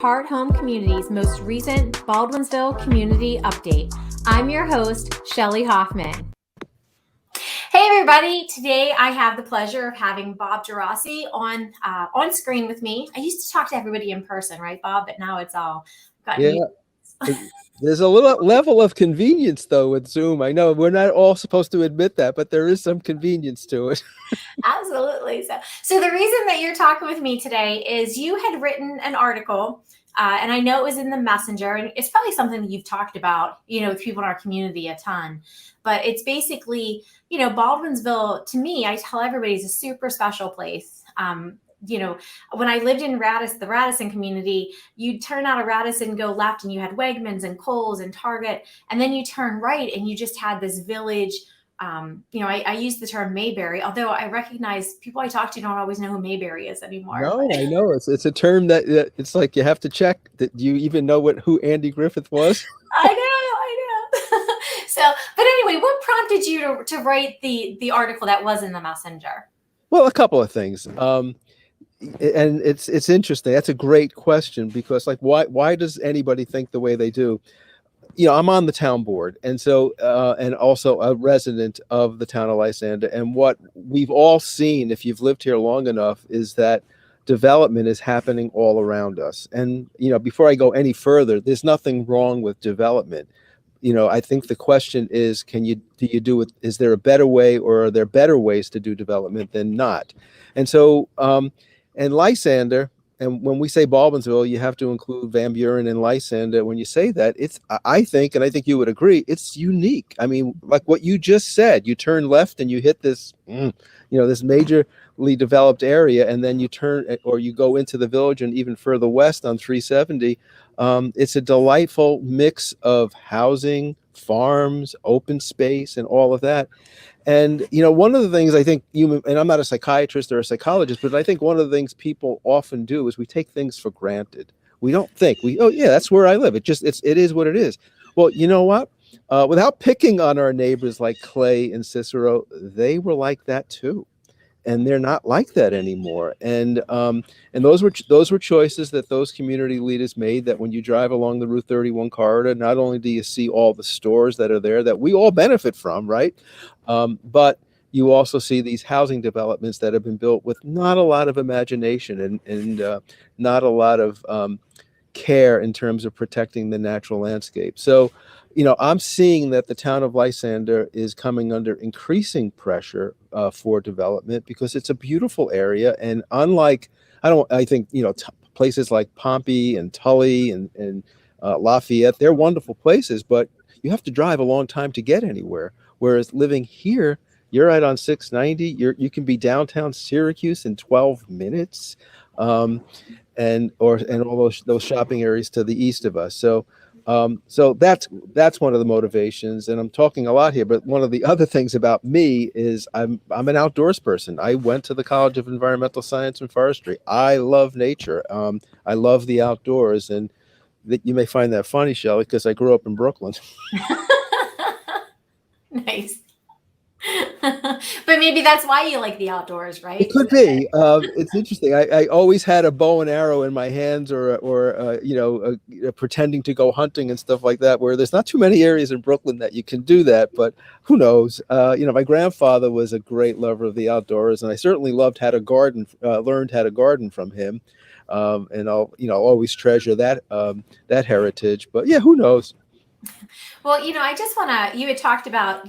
Hard Home Community's most recent Baldwinsville Community Update. I'm your host, Shelley Hoffman. Hey everybody, today I have the pleasure of having Bob Geraci on screen with me. I used to talk to everybody in person, right, Bob? But now it's all gotten There's a little level of convenience, though, with Zoom. I know we're not all supposed to admit that, but there is some convenience to it. Absolutely. So the reason that you're talking with me today is you had written an article, and I know it was in the Messenger, and it's probably something that you've talked about, with people in our community a ton. But it's basically, Baldwinsville, to me, I tell everybody, is a super special place. When I lived in the Radisson community, you'd turn out of Radisson, go left, and you had Wegmans and Kohl's and Target, and then you turn right, and you just had this village. I use the term Mayberry, although I recognize people I talk to don't always know who Mayberry is anymore. No, I know it's a term that it's like you have to check that you even know who Andy Griffith was. I know. But anyway, what prompted you to write the article that was in the Messenger? Well, a couple of things. And it's interesting. That's a great question because, like, why does anybody think the way they do? I'm on the town board, and so and also a resident of the town of Lysander. And what we've all seen, if you've lived here long enough, is that development is happening all around us. And before I go any further, there's nothing wrong with development. I think the question is, do it? Is there a better way, or are there better ways to do development than not? And so, and Lysander. And when we say Baldwinsville, you have to include Van Buren and Lysander. When you say that, I think you would agree, it's unique. I mean, like what you just said, you turn left and you hit this, this majorly developed area, and then you turn or you go into the village and even further west on 370. It's a delightful mix of housing, farms, open space, and all of that. And, one of the things I think and I'm not a psychiatrist or a psychologist, but I think one of the things people often do is we take things for granted. We don't think that's where I live. It is what it is. Well, you know what? Without picking on our neighbors like Clay and Cicero, they were like that too. And they're not like that anymore. And those were choices that those community leaders made, that when you drive along the Route 31 corridor, not only do you see all the stores that are there that we all benefit from, right? But you also see these housing developments that have been built with not a lot of imagination and not a lot of care in terms of protecting the natural landscape. So, I'm seeing that the town of Lysander is coming under increasing pressure for development because it's a beautiful area. And unlike, I think, places like Pompey and Tully and Lafayette, they're wonderful places, but you have to drive a long time to get anywhere. Whereas living here, you're right on 690. You can be downtown Syracuse in 12 minutes, and all those shopping areas to the east of us. So that's one of the motivations. And I'm talking a lot here, but one of the other things about me is I'm an outdoors person. I went to the College of Environmental Science and Forestry. I love nature. I love the outdoors, and you may find that funny, Shelley, because I grew up in Brooklyn. Nice. But maybe that's why you like the outdoors, right? It could be. It's interesting. I always had a bow and arrow in my hands, or pretending to go hunting and stuff like that, where there's not too many areas in Brooklyn that you can do that. But who knows? My grandfather was a great lover of the outdoors, and I certainly learned how to garden from him. And I'll always treasure that heritage. But yeah, who knows? Well, I just want to, you had talked about,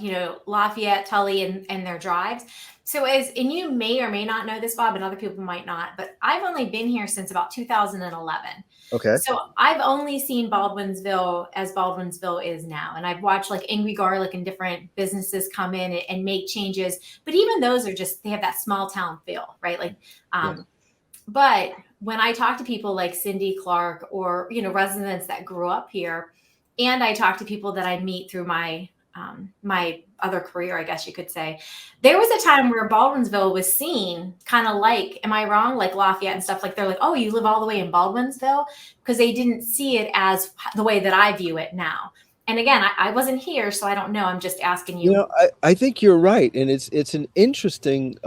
Lafayette, Tully, and their drives. So and you may or may not know this, Bob, and other people might not, but I've only been here since about 2011. Okay. So I've only seen Baldwinsville as Baldwinsville is now. And I've watched like Angry Garlic and different businesses come in and make changes. But even those are they have that small town feel, right? Like, But when I talk to people like Cindy Clark or, residents that grew up here, and I talk to people that I meet through my other career, I guess you could say, there was a time where Baldwinsville was seen kind of like, am I wrong? Like Lafayette and stuff, like they're like, oh, you live all the way in Baldwinsville, because they didn't see it as the way that I view it now. And again, I wasn't here, so I don't know. I'm just asking you. I think you're right. And it's an interesting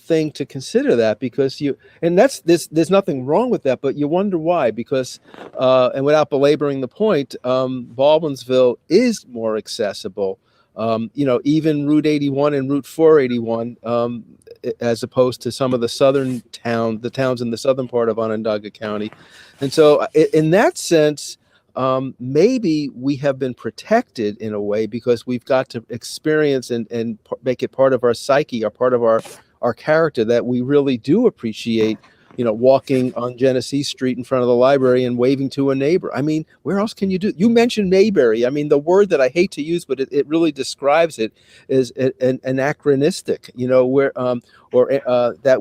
thing to consider that, because there's nothing wrong with that, but you wonder why, because and without belaboring the point, Baldwinsville is more accessible. Even Route 81 and Route 481, as opposed to some of the the towns in the southern part of Onondaga County. And so in that sense, maybe we have been protected in a way, because we've got to experience and make it part of our psyche, or part of our character, that we really do appreciate, walking on Genesee Street in front of the library and waving to a neighbor. I mean, where else can you do? You mentioned Mayberry. I mean, the word that I hate to use, but it really describes it, is an anachronistic, where that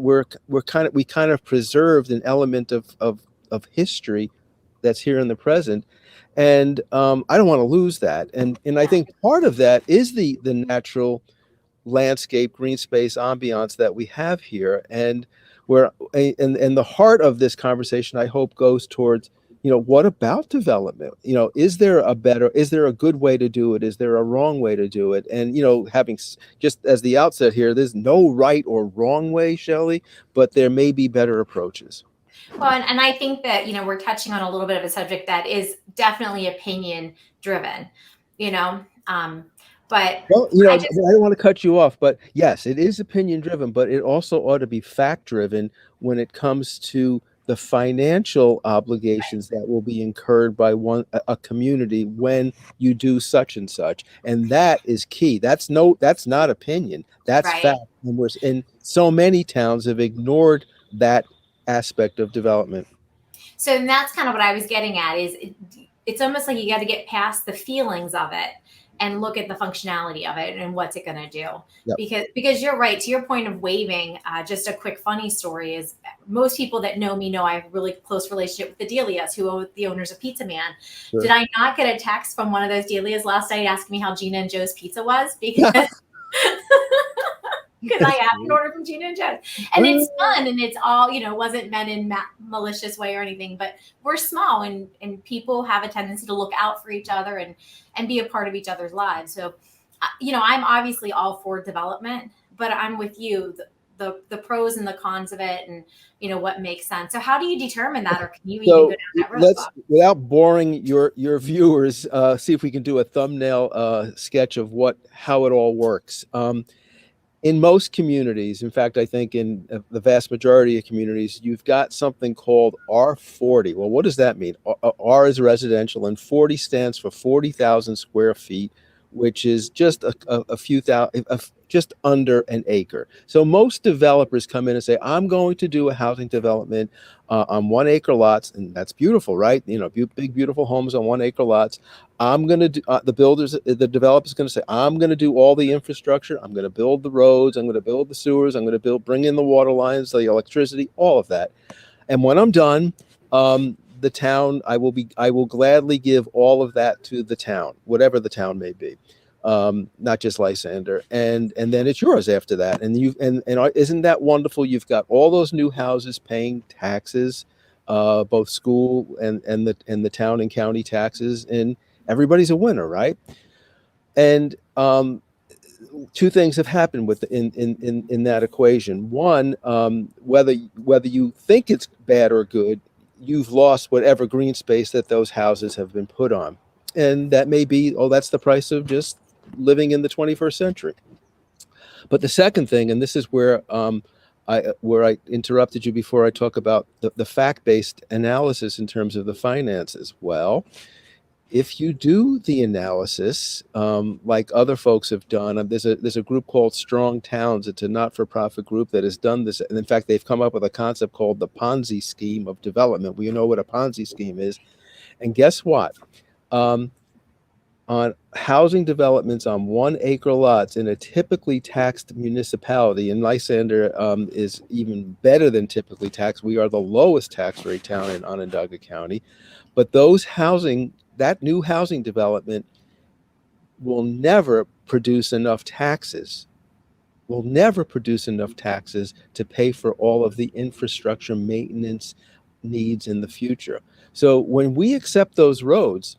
we kind of preserved an element of history that's here in the present. And I don't want to lose that. And I think part of that is the natural landscape, green space ambiance that we have here. And and the heart of this conversation, I hope, goes towards, what about development? Is there a good way to do it? Is there a wrong way to do it? And, having just as the outset here, there's no right or wrong way, Shelley, but there may be better approaches. Well, and I think that, we're touching on a little bit of a subject that is definitely opinion driven, but well, I don't want to cut you off, but yes, it is opinion driven, but it also ought to be fact driven when it comes to the financial obligations that will be incurred by a community when you do such and such. And that is key. That's not opinion. That's right. Fact. And so many towns have ignored that aspect of development. So that's kind of what I was getting at, is it's almost like you got to get past the feelings of it and look at the functionality of it and what's it going to do. Yep. Because you're right, to your point of waving, just a quick funny story is, most people that know me know I have a really close relationship with the Delias, who are the owners of Pizza Man. Sure. Did I not get a text from one of those Delias last night asking me how Gina and Joe's pizza was? Because because I have an order from Gina and Joe's. And it's fun, and it's all, wasn't meant in malicious way or anything, but we're small, and people have a tendency to look out for each other and be a part of each other's lives. So, I'm obviously all for development, but I'm with you, the pros and the cons of it, and, what makes sense. So how do you determine that, or can you even go down that road? Without boring your viewers, see if we can do a thumbnail sketch of how it all works. In most communities, in fact, I think in the vast majority of communities, you've got something called R40. Well, what does that mean? R is residential, and 40 stands for 40,000 square feet, which is just a few thousand, just under an acre. So most developers come in and say, I'm going to do a housing development on 1 acre lots, and that's beautiful, right? Big, beautiful homes on 1 acre lots. I'm going to do, the developer's going to say, I'm going to do all the infrastructure. I'm going to build the roads. I'm going to build the sewers. I'm going to bring in the water lines, the electricity, all of that. And when I'm done, the town, I will gladly give all of that to the town, whatever the town may be, not just Lysander, and then it's yours after that. And isn't that wonderful? You've got all those new houses paying taxes, both school and the town and county taxes, and everybody's a winner, right? And two things have happened in that equation. One, whether you think it's bad or good, you've lost whatever green space that those houses have been put on. And that may be, that's the price of just living in the 21st century. But the second thing, and this is where I interrupted you before I talk about the fact-based analysis in terms of the finances. Well, if you do the analysis, like other folks have done, there's a group called Strong Towns. It's a not-for-profit group that has done this. And in fact, they've come up with a concept called the Ponzi scheme of development. We know what a Ponzi scheme is. And guess what? On housing developments on 1 acre lots in a typically taxed municipality, and Lysander is even better than typically taxed. We are the lowest tax rate town in Onondaga County. But that new housing development will never produce enough taxes, to pay for all of the infrastructure maintenance needs in the future. So when we accept those roads,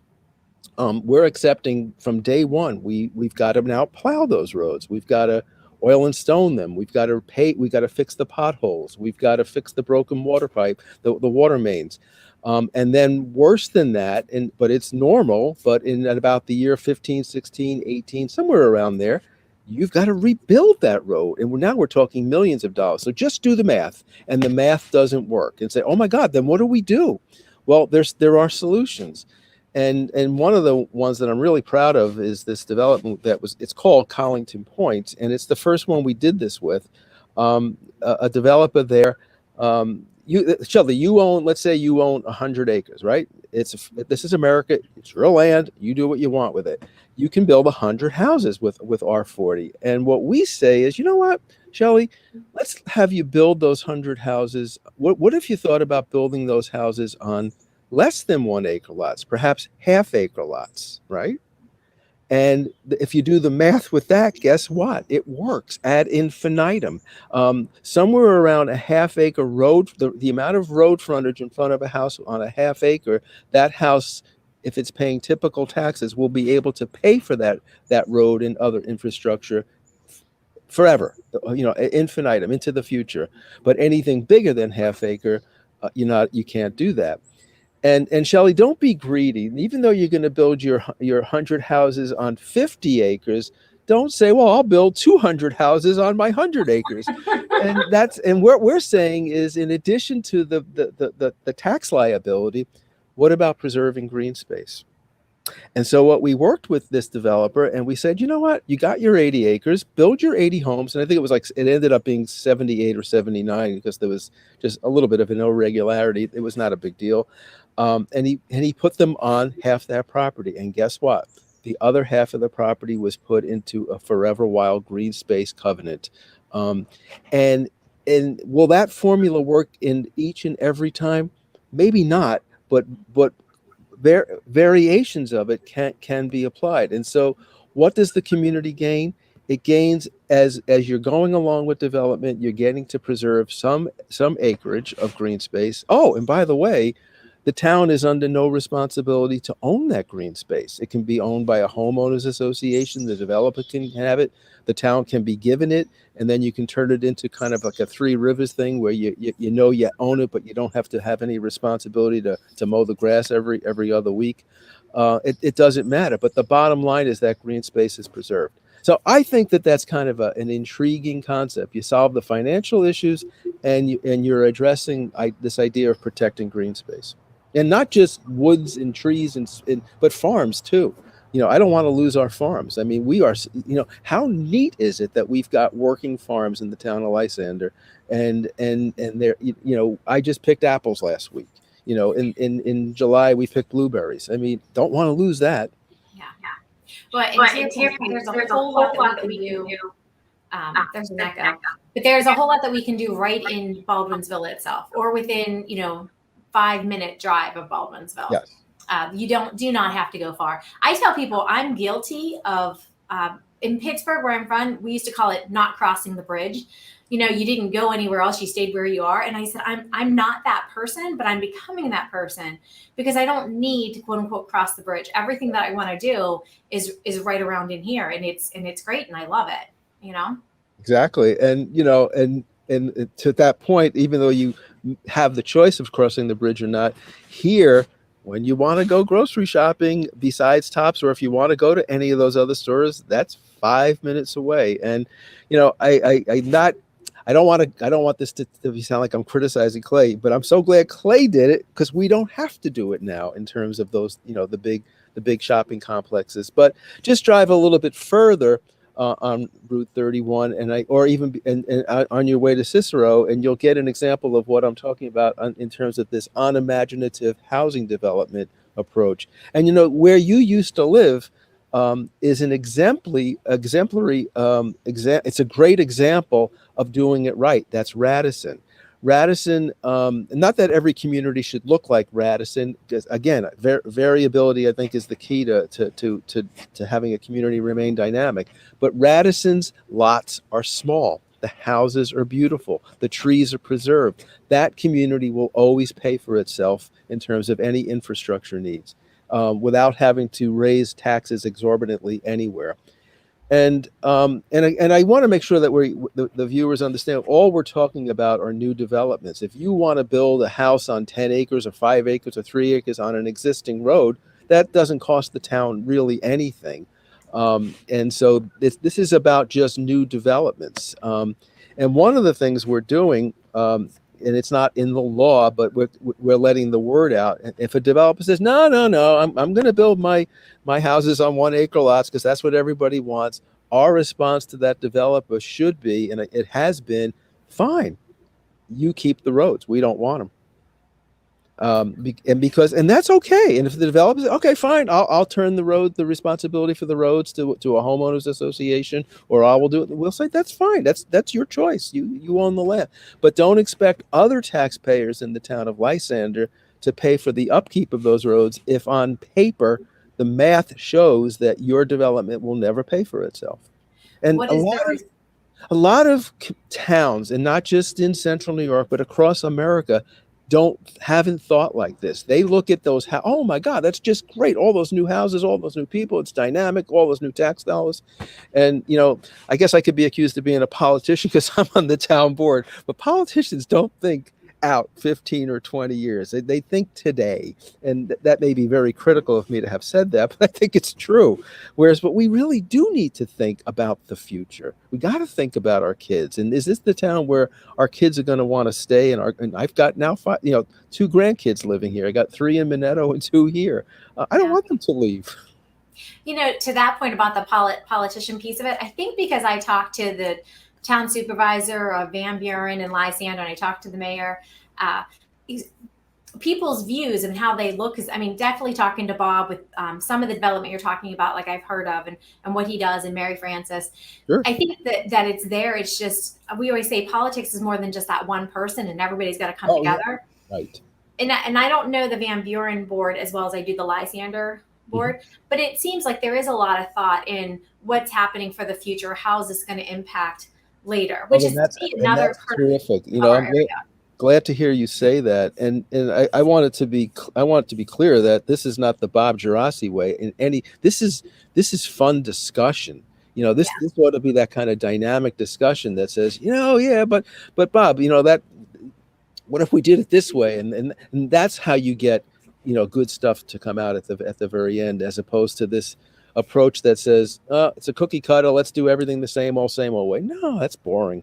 we're accepting from day one, we've got to now plow those roads. We've got to oil and stone them. We've got to pay. We've got to fix the potholes. We've got to fix the broken water pipe, the water mains. And then worse than that, but it's normal, but in at about the year 15, 16, 18, somewhere around there, you've got to rebuild that road. And now we're talking millions of dollars. So just do the math, and the math doesn't work. And say, oh my God, then what do we do? Well, there are solutions. And one of the ones that I'm really proud of is this development it's called Collington Point, and it's the first one we did this with. A developer there, Shelly, let's say you own 100 acres, right? This is America. It's your land. You do what you want with it. You can build 100 houses with R40. And what we say is, you know what, Shelly, let's have you build those 100 houses. What if you thought about building those houses on less than 1 acre lots, perhaps half acre lots, right? And if you do the math with that, guess what? It works ad infinitum. Somewhere around a half acre road, the amount of road frontage in front of a house on a half acre, that house, if it's paying typical taxes, will be able to pay for that road and other infrastructure forever, infinitum, into the future. But anything bigger than half acre, you can't do that. And Shelly, don't be greedy. Even though you're going to build your 100 houses on 50 acres, don't say, well, I'll build 200 houses on my 100 acres. And what we're saying is, in addition to the tax liability, what about preserving green space? And so what we worked with this developer, and we said, you know what, you got your 80 acres, build your 80 homes. And I think it ended up being 78 or 79 because there was just a little bit of an irregularity. It was not a big deal. And he put them on half that property. And guess what? The other half of the property was put into a forever wild green space covenant. And will that formula work in each and every time? Maybe not, but variations of it can be applied. And so what does the community gain? It gains as you're going along with development, you're getting to preserve some acreage of green space. Oh, and by the way, the town is under no responsibility to own that green space. It can be owned by a homeowners association. The developer can have it. The town can be given it, and then you can turn it into kind of like a Three Rivers thing where you own it, but you don't have to have any responsibility to mow the grass every other week. It doesn't matter. But the bottom line is that green space is preserved. So I think that's kind of an intriguing concept. You solve the financial issues, and you're addressing this idea of protecting green space. And not just woods and trees, but farms too. I don't want to lose our farms. I mean, we are, how neat is it that we've got working farms in the town of Lysander, and there, I just picked apples last week. In July we picked blueberries. I mean, don't want to lose that. Yeah. But there's a whole lot that we can do. There's an echo. But there's a whole lot that we can do right in Baldwinsville itself, or within 5-minute drive of Baldwinsville. Yes. You do not have to go far. I tell people I'm guilty of, in Pittsburgh where I'm from, we used to call it not crossing the bridge. You didn't go anywhere else. You stayed where you are. And I said, I'm not that person, but I'm becoming that person because I don't need to quote unquote cross the bridge. Everything that I want to do is right around in here. And it's great. And I love it, Exactly. And to that point, even though you have the choice of crossing the bridge or not, here, when you want to go grocery shopping besides Tops, or if you want to go to any of those other stores, that's 5 minutes away. And I don't want this to sound like I'm criticizing Clay, but I'm so glad Clay did it because we don't have to do it now in terms of those, the big shopping complexes. But just drive a little bit further on Route 31 or even on your way to Cicero, and you'll get an example of what I'm talking about in terms of this unimaginative housing development approach. And where you used to live is an exemplary it's a great example of doing it right. That's Radisson. Not that every community should look like Radisson, because again, variability I think is the key to having a community remain dynamic. But Radisson's lots are small. The houses are beautiful. The trees are preserved. That community will always pay for itself in terms of any infrastructure needs, without having to raise taxes exorbitantly anywhere. And I want to make sure that the viewers understand all we're talking about are new developments. If you want to build a house on 10 acres or 5 acres or 3 acres on an existing road, that doesn't cost the town really anything. And so this is about just new developments. And one of the things we're doing, and it's not in the law, but we're letting the word out. If a developer says, no, I'm going to build my houses on 1 acre lots because that's what everybody wants, our response to that developer should be, and it has been, fine, you keep the roads. We don't want them. And that's okay. And if the developer says, okay, fine, I'll turn the responsibility for the roads to a homeowners association, or I will do it. We'll say that's fine. That's your choice. You own the land, but don't expect other taxpayers in the town of Lysander to pay for the upkeep of those roads if on paper the math shows that your development will never pay for itself. And a lot of towns, and not just in central New York, but across America, haven't thought like this. They look at those, oh my God, that's just great. All those new houses, all those new people, it's dynamic, all those new tax dollars. And, I guess I could be accused of being a politician because I'm on the town board, but politicians don't think out 15 or 20 years. They think today. And that may be very critical of me to have said that, but I think it's true. But we really do need to think about the future. We got to think about our kids. And is this the town where our kids are going to want to stay? And I've got now 2 grandkids living here. I got 3 in Minetto and 2 here. I don't want them to leave. To that point about the politician piece of it, I think because I talked to the town supervisor of Van Buren and Lysander, and I talked to the mayor, people's views and how they look is, definitely talking to Bob with some of the development you're talking about, like I've heard of, and what he does, and Mary Frances. Sure. I think that it's there. It's just, we always say politics is more than just that one person, and everybody's got to come together. Yeah. Right. And I don't know the Van Buren board as well as I do the Lysander board, but it seems like there is a lot of thought in what's happening for the future. How is this going to impact later, which is another terrific. I'm glad to hear you say that, and I want it to be clear that this is not the Bob Geraci way. This is fun discussion. This ought to be that kind of dynamic discussion that says, but Bob, that what if we did it this way, and that's how you get good stuff to come out at the very end, as opposed to this approach that says, it's a cookie cutter, let's do everything the same old way. No, that's boring.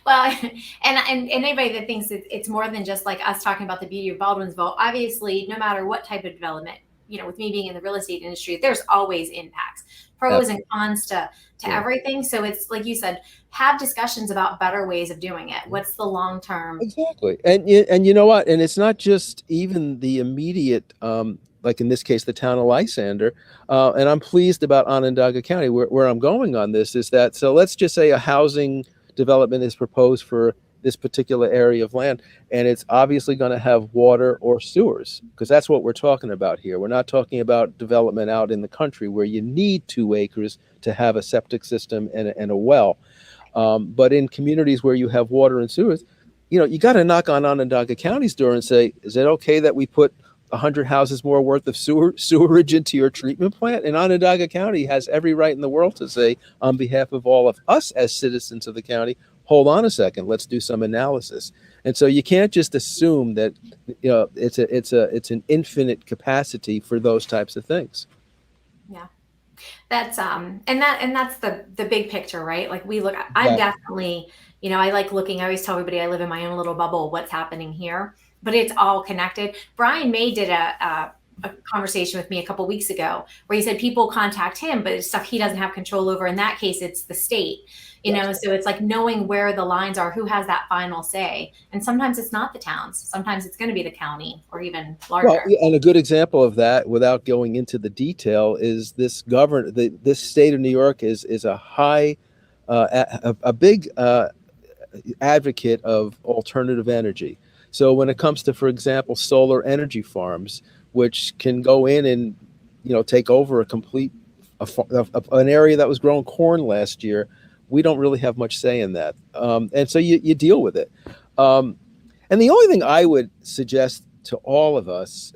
Well, and anybody that thinks it's more than just like us talking about the beauty of Baldwinsville, obviously, no matter what type of development, with me being in the real estate industry, there's always impacts, pros and cons to everything. So it's like you said, have discussions about better ways of doing it. What's the long term? Exactly. And you know what? And it's not just even the immediate, like in this case, the town of Lysander. And I'm pleased about Onondaga County. Where I'm going on this is that, so let's just say a housing development is proposed for this particular area of land, and it's obviously going to have water or sewers, because that's what we're talking about here. We're not talking about development out in the country where you need 2 acres to have a septic system and a well. But in communities where you have water and sewers, you got to knock on Onondaga County's door and say, is it okay that we put 100 houses more worth of sewerage into your treatment plant? And Onondaga County has every right in the world to say, on behalf of all of us as citizens of the county, hold on a second, let's do some analysis. And so you can't just assume that it's an infinite capacity for those types of things. Yeah. That's and that's the big picture, right? Like I'm definitely, I like looking, I always tell everybody I live in my own little bubble, what's happening here, but it's all connected. Brian May did a conversation with me a couple weeks ago where he said people contact him, but it's stuff he doesn't have control over. In that case, it's the state, so it's like knowing where the lines are, who has that final say. And sometimes it's not the towns. Sometimes it's going to be the county or even larger. Well, and a good example of that, without going into the detail, is this state of New York is a big advocate of alternative energy. So when it comes to, for example, solar energy farms, which can go in and, take over an area that was growing corn last year, we don't really have much say in that. And so you deal with it. And the only thing I would suggest to all of us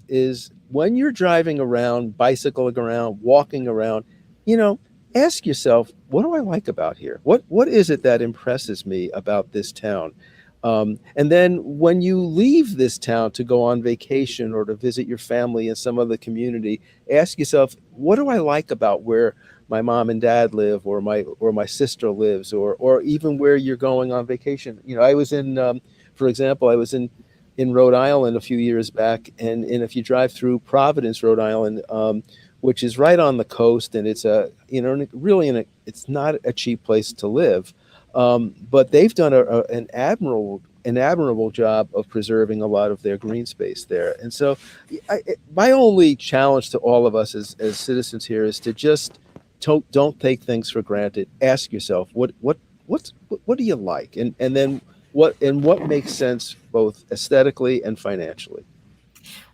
is when you're driving around, bicycling around, walking around, ask yourself, what do I like about here? What is it that impresses me about this town? And then when you leave this town to go on vacation or to visit your family in some other community, ask yourself, what do I like about where my mom and dad live, or my sister lives, or even where you're going on vacation? I was for example, I was in Rhode Island a few years back, and if you drive through Providence, Rhode Island, which is right on the coast, and it's it's not a cheap place to live. But they've done an admirable job of preserving a lot of their green space there. And so my only challenge to all of us as citizens here is to just don't take things for granted. Ask yourself, what do you like? And then what makes sense both aesthetically and financially.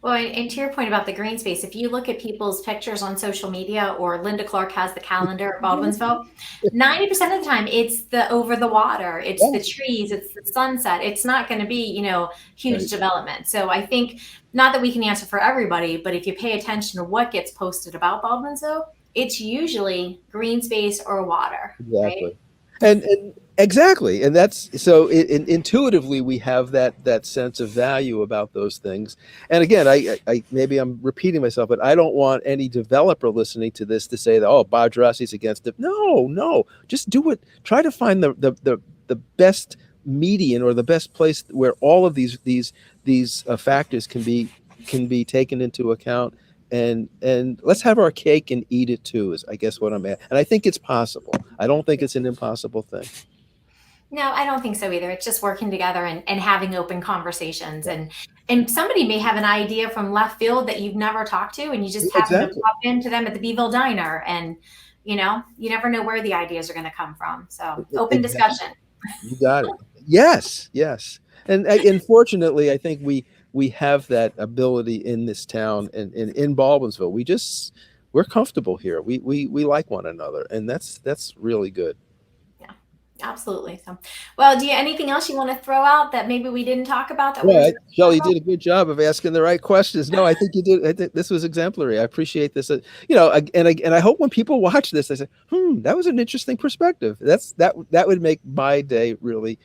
Well, and to your point about the green space, if you look at people's pictures on social media, or Linda Clark has the calendar at Baldwinsville, 90% of the time it's the over the water, it's the trees, it's the sunset. It's not going to be, huge development. So I think, not that we can answer for everybody, but if you pay attention to what gets posted about Baldwinsville, it's usually green space or water. Exactly. Right? And exactly. And that's so intuitively we have that sense of value about those things. And again, I maybe I'm repeating myself, but I don't want any developer listening to this to say that, oh, Bob Geraci's against it. No, just do it. Try to find the best median, or the best place where all of these factors can be taken into account. And let's have our cake and eat it too, is I guess what I'm at. And I think it's possible. I don't think it's an impossible thing. No, I don't think so either. It's just working together and having open conversations. And somebody may have an idea from left field that you've never talked to, and you just happen to pop into them at the Beeville Diner. And, you never know where the ideas are going to come from. So open discussion. You got it. Yes. And fortunately, I think we have that ability in this town and in Baldwinsville. We're comfortable here. We like one another, and that's really good. Yeah, absolutely. So, well, do you anything else you want to throw out that maybe we didn't talk about? Shelley, you did a good job of asking the right questions. No, I think you did. I think this was exemplary. I appreciate this. And I hope when people watch this, they say, that was an interesting perspective. That would make my day really.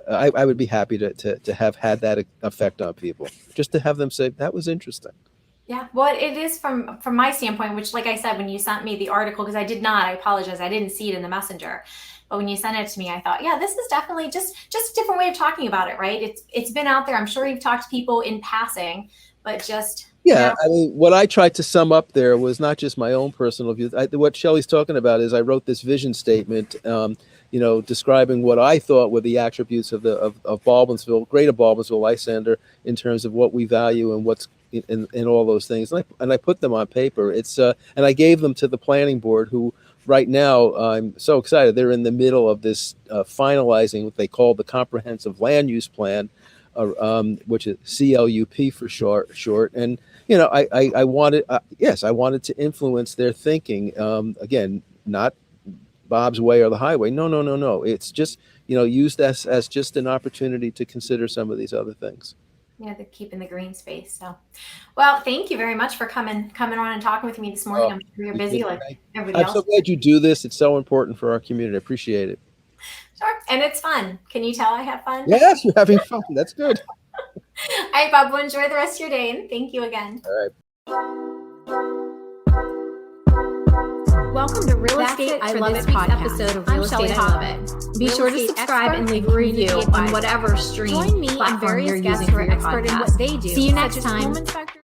I would be happy to have had that effect on people, just to have them say that was interesting. Yeah, well, it is from my standpoint, which, like I said, when you sent me the article, because I apologize, I didn't see it in the messenger, but when you sent it to me, I thought, yeah, this is definitely just a different way of talking about it, right? It's been out there. I'm sure you've talked to people in passing, but just I mean, what I tried to sum up there was not just my own personal views. What Shelley's talking about is I wrote this vision statement. Describing what I thought were the attributes of Baldwinsville, Greater Baldwinsville, Lysander, in terms of what we value and what's in all those things. And I put them on paper. And I gave them to the planning board, who right now, I'm so excited. They're in the middle of this finalizing what they call the Comprehensive Land Use Plan, which is CLUP for short. And I wanted to influence their thinking. Again, not Bob's way or the highway. No. It's just, used as just an opportunity to consider some of these other things. Yeah, they're keeping the green space. So, well, thank you very much for coming on and talking with me this morning. I'm sure you're busy like everybody else. I'm so glad you do this. It's so important for our community. I appreciate it. Sure. And it's fun. Can you tell I have fun? Yes, you're having fun. That's good. All right, Bob, well, enjoy the rest of your day, and thank you again. All right. Welcome to Real Estate I Love It podcast. Of Real Estate I Love It. Be sure to subscribe and leave a review on whatever stream platform you're using for your podcast. See you next time.